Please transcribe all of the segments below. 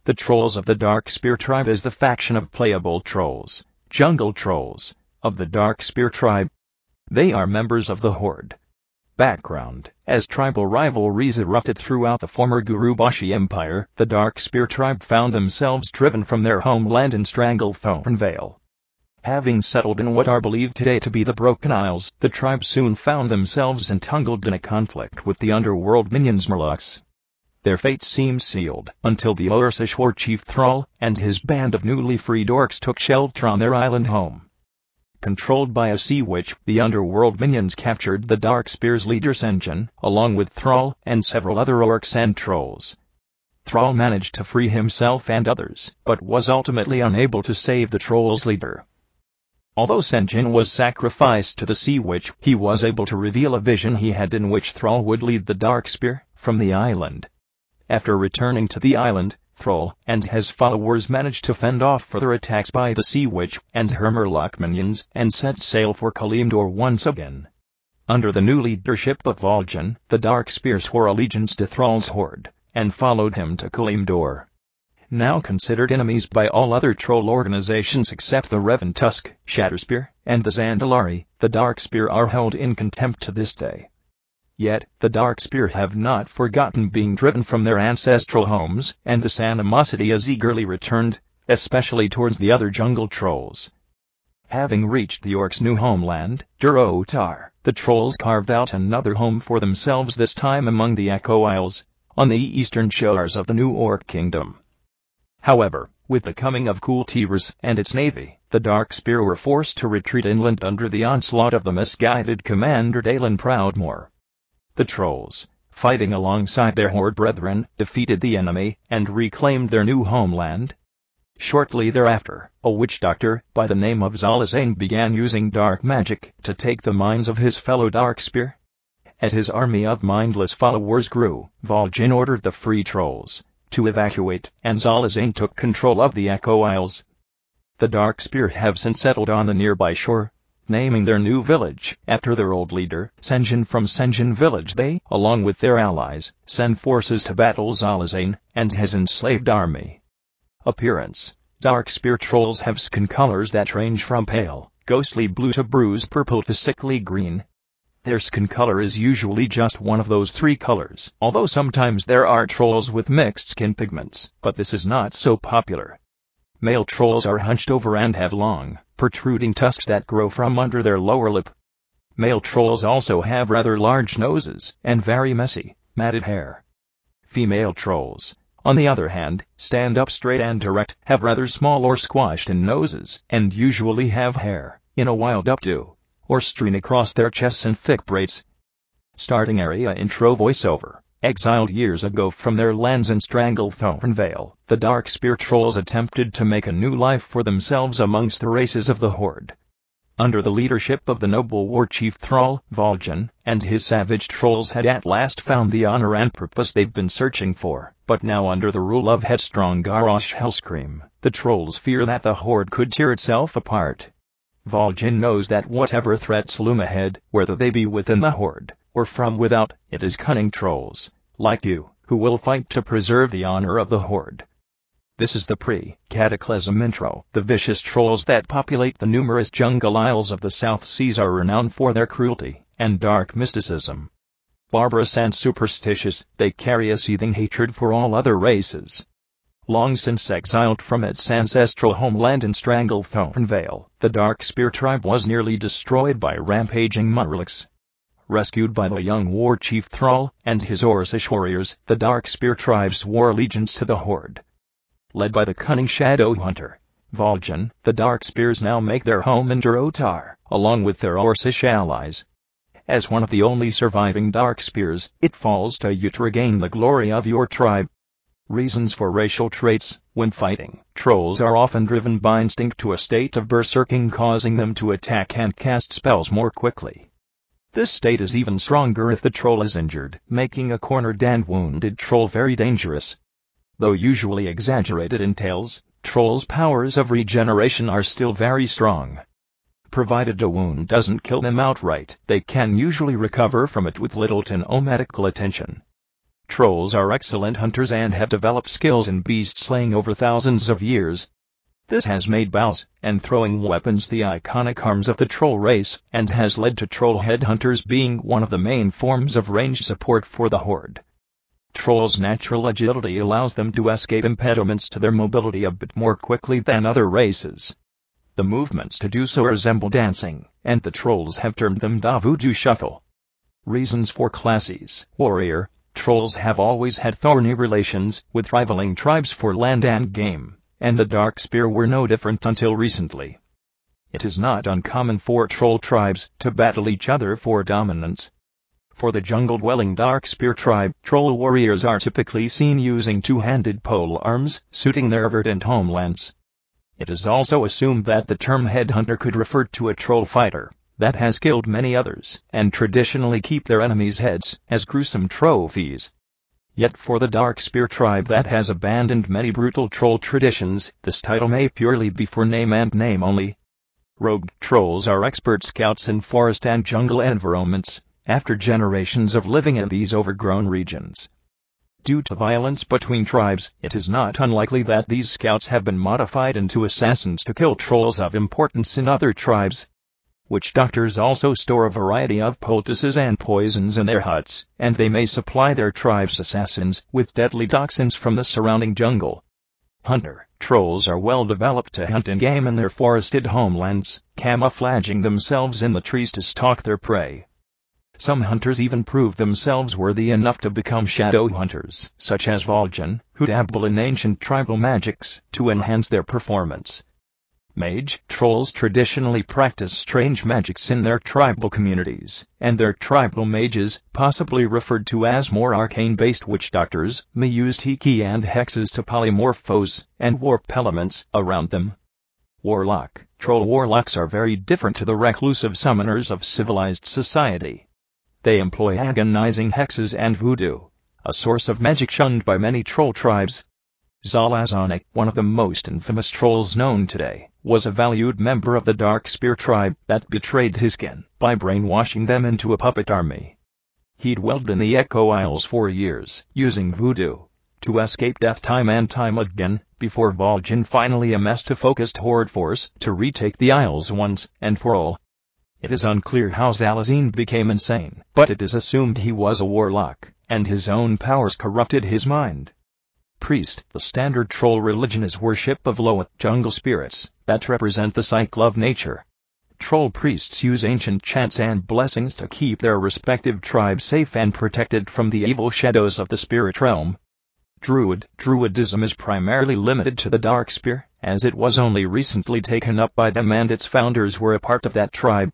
The trolls of the Darkspear tribe is the faction of playable trolls, jungle trolls, of the Darkspear tribe. They are members of the Horde. Background: as tribal rivalries erupted throughout the former Gurubashi Empire, the Darkspear tribe found themselves driven from their homeland in Stranglethorn Vale. Having settled in what are believed today to be the Broken Isles, the tribe soon found themselves entangled in a conflict with the underworld minions Murlocs. Their fate seemed sealed until the Orcish Warchief Thrall and his band of newly freed orcs took shelter on their island home. Controlled by a sea witch, the underworld minions captured the Darkspear's leader Sen'jin, along with Thrall and several other orcs and trolls. Thrall managed to free himself and others, but was ultimately unable to save the trolls' leader. Although Sen'jin was sacrificed to the sea witch, he was able to reveal a vision he had in which Thrall would lead the Darkspear from the island. After returning to the island, Thrall and his followers managed to fend off further attacks by the Sea Witch and her Murloc minions and set sail for Kalimdor once again. Under the new leadership of Vol'jin, the Darkspear swore allegiance to Thrall's horde and followed him to Kalimdor. Now considered enemies by all other troll organizations except the Reventusk, Shatterspear, and the Zandalari, the Darkspear are held in contempt to this day. Yet, the Darkspear have not forgotten being driven from their ancestral homes, and this animosity is eagerly returned, especially towards the other jungle trolls. Having reached the orcs' new homeland, Durotar, the trolls carved out another home for themselves, this time among the Echo Isles, on the eastern shores of the new Orc Kingdom. However, with the coming of Kultiras and its navy, the Darkspear were forced to retreat inland under the onslaught of the misguided commander Dalen Proudmoore. The trolls, fighting alongside their horde brethren, defeated the enemy and reclaimed their new homeland. Shortly thereafter, a witch doctor by the name of Zalazane began using dark magic to take the minds of his fellow Darkspear. As his army of mindless followers grew, Vol'jin ordered the free trolls to evacuate, and Zalazane took control of the Echo Isles. The Darkspear have since settled on the nearby shore, naming their new village after their old leader, Sen'jin. From Sen'jin village they, along with their allies, send forces to battle Zalazane and his enslaved army. Appearance: Darkspear trolls have skin colors that range from pale, ghostly blue to bruised purple to sickly green. Their skin color is usually just one of those three colors, although sometimes there are trolls with mixed skin pigments, but this is not so popular. Male trolls are hunched over and have long, protruding tusks that grow from under their lower lip. Male trolls also have rather large noses and very messy, matted hair. Female trolls, on the other hand, stand up straight and erect, have rather small or squashed-in noses, and usually have hair, in a wild updo, or strewn across their chests in thick braids. Starting area intro voiceover. Exiled years ago from their lands in Stranglethorn Vale, the Darkspear trolls attempted to make a new life for themselves amongst the races of the Horde. Under the leadership of the noble Warchief Thrall, Vol'jin and his savage trolls had at last found the honor and purpose they've been searching for, but now under the rule of headstrong Garrosh Hellscream, the trolls fear that the Horde could tear itself apart. Vol'jin knows that whatever threats loom ahead, whether they be within the Horde or from without, it is cunning trolls, like you, who will fight to preserve the honor of the Horde. This is the pre-Cataclysm intro. The vicious trolls that populate the numerous jungle isles of the South Seas are renowned for their cruelty and dark mysticism. Barbarous and superstitious, they carry a seething hatred for all other races. Long since exiled from its ancestral homeland in Stranglethorn Vale, the Darkspear tribe was nearly destroyed by rampaging Murlocs. Rescued by the young Warchief Thrall and his Orcish warriors, the Darkspear tribe swore allegiance to the Horde. Led by the cunning shadow hunter, Vol'jin, the Darkspears now make their home in Durotar, along with their Orcish allies. As one of the only surviving Darkspears, it falls to you to regain the glory of your tribe. Reasons for racial traits. When fighting, trolls are often driven by instinct to a state of berserking, causing them to attack and cast spells more quickly. This state is even stronger if the troll is injured, making a cornered and wounded troll very dangerous. Though usually exaggerated in tales, trolls' powers of regeneration are still very strong. Provided a wound doesn't kill them outright, they can usually recover from it with little to no medical attention. Trolls are excellent hunters and have developed skills in beast slaying over thousands of years. This has made bows and throwing weapons the iconic arms of the troll race, and has led to troll headhunters being one of the main forms of ranged support for the Horde. Trolls' natural agility allows them to escape impediments to their mobility a bit more quickly than other races. The movements to do so resemble dancing, and the trolls have termed them the voodoo shuffle. Reasons for classes. Warrior. Trolls have always had thorny relations with rivaling tribes for land and game, and the Darkspear were no different until recently. It is not uncommon for troll tribes to battle each other for dominance. For the jungle-dwelling Darkspear tribe, troll warriors are typically seen using two-handed pole arms, suiting their verdant homelands. It is also assumed that the term headhunter could refer to a troll fighter that has killed many others, and traditionally keep their enemies' heads as gruesome trophies. Yet for the Darkspear tribe that has abandoned many brutal troll traditions, this title may purely be for name and name only. Rogue trolls are expert scouts in forest and jungle environments, after generations of living in these overgrown regions. Due to violence between tribes, it is not unlikely that these scouts have been modified into assassins to kill trolls of importance in other tribes. Witch doctors also store a variety of poultices and poisons in their huts, and they may supply their tribe's assassins with deadly toxins from the surrounding jungle. Hunter. Trolls are well developed to hunt in game in their forested homelands, camouflaging themselves in the trees to stalk their prey. Some hunters even prove themselves worthy enough to become shadow hunters, such as Vol'jin, who dabble in ancient tribal magics to enhance their performance. Mage. Trolls traditionally practice strange magics in their tribal communities, and their tribal mages, possibly referred to as more arcane-based witch doctors, may use tiki and hexes to polymorph foes and warp elements around them. Warlock. Troll warlocks are very different to the reclusive summoners of civilized society. They employ agonizing hexes and voodoo, a source of magic shunned by many troll tribes. Zalazonic, one of the most infamous trolls known today, was a valued member of the Darkspear tribe that betrayed his kin by brainwashing them into a puppet army. He dwelled in the Echo Isles for years, using voodoo to escape death time and time again, before Vol'jin finally amassed a focused Horde force to retake the Isles once and for all. It is unclear how Zalazin became insane, but it is assumed he was a warlock, and his own powers corrupted his mind. Priest. The standard troll religion is worship of Loa jungle spirits that represent the cycle of nature. Troll priests use ancient chants and blessings to keep their respective tribes safe and protected from the evil shadows of the spirit realm. Druid. Druidism is primarily limited to the Darkspear, as it was only recently taken up by them and its founders were a part of that tribe.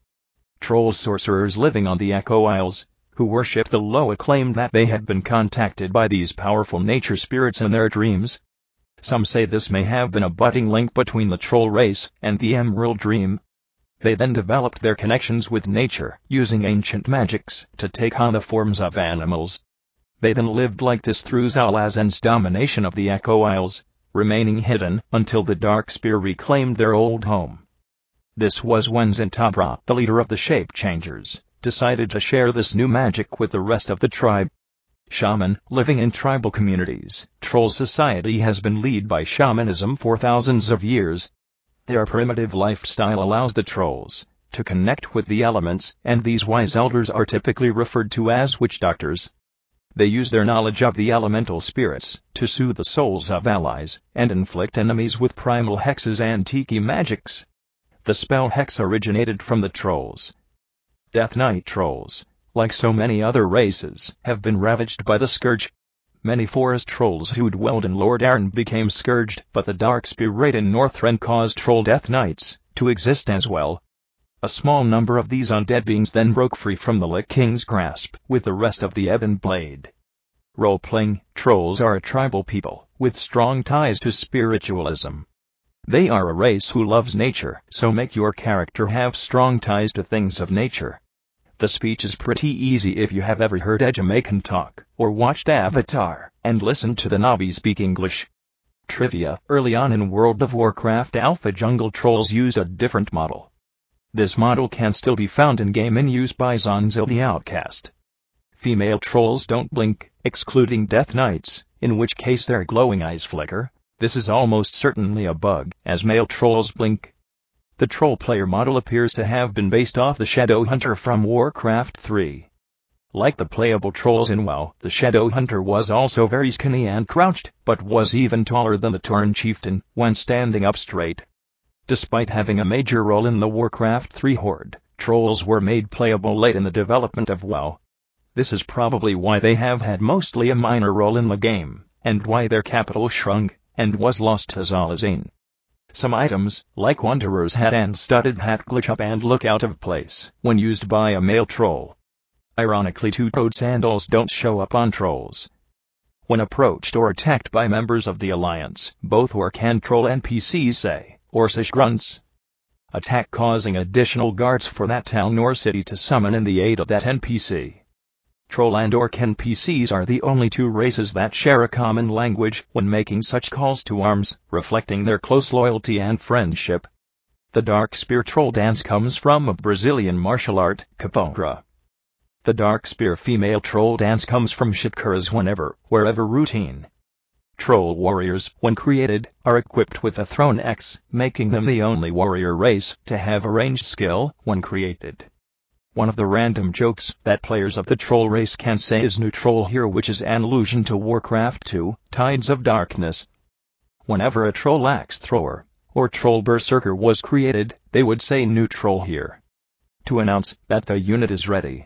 Troll sorcerers living on the Echo Isles, who worship the Loa, claimed that they had been contacted by these powerful nature spirits in their dreams. Some say this may have been a budding link between the troll race and the Emerald Dream. They then developed their connections with nature, using ancient magics to take on the forms of animals. They then lived like this through Zalazin's domination of the Echo Isles, remaining hidden until the Darkspear reclaimed their old home. This was when Zintabra, the leader of the Shape Changers, decided to share this new magic with the rest of the tribe. Shaman. Living in tribal communities, troll society has been led by shamanism for thousands of years. Their primitive lifestyle allows the trolls to connect with the elements, and these wise elders are typically referred to as witch doctors. They use their knowledge of the elemental spirits to soothe the souls of allies and inflict enemies with primal hexes and tiki magics. The spell hex originated from the trolls. Death Knight. Trolls, like so many other races, have been ravaged by the scourge. Many forest trolls who dwelled in Lord Arryn became scourged, but the Darkspear raid in Northrend caused troll Death Knights to exist as well. A small number of these undead beings then broke free from the Lich King's grasp with the rest of the Ebon Blade. Role-playing. Trolls are a tribal people with strong ties to spiritualism. They are a race who loves nature, so make your character have strong ties to things of nature. The speech is pretty easy if you have ever heard a Jamaican talk, or watched Avatar, and listened to the Na'vi speak English. Trivia. Early on in World of Warcraft Alpha, jungle trolls used a different model. This model can still be found in game in use by Zonzil the Outcast. Female trolls don't blink, excluding Death Knights, in which case their glowing eyes flicker. This is almost certainly a bug, as male trolls blink. The troll player model appears to have been based off the Shadow Hunter from Warcraft 3. Like the playable trolls in WoW, the Shadow Hunter was also very skinny and crouched, but was even taller than the Tauren Chieftain when standing up straight. Despite having a major role in the Warcraft 3 Horde, trolls were made playable late in the development of WoW. This is probably why they have had mostly a minor role in the game, and why their capital shrunk and was lost to Zalazane. Some items, like Wanderer's Hat and Studded Hat, glitch up and look out of place when used by a male troll. Ironically, two-toed sandals don't show up on trolls. When approached or attacked by members of the Alliance, both orc and troll NPCs say, or Sish grunts. Attack, causing additional guards for that town or city to summon in the aid of that NPC. Troll and orc NPCs are the only two races that share a common language when making such calls to arms, reflecting their close loyalty and friendship. The Darkspear troll dance comes from a Brazilian martial art, capoeira. The Darkspear female troll dance comes from Shakura's wherever routine. Troll warriors, when created, are equipped with a thrown axe, making them the only warrior race to have a ranged skill when created. One of the random jokes that players of the troll race can say is "new troll here," which is an allusion to Warcraft 2, Tides of Darkness. Whenever a troll axe thrower or troll berserker was created, they would say "new troll here" to announce that the unit is ready.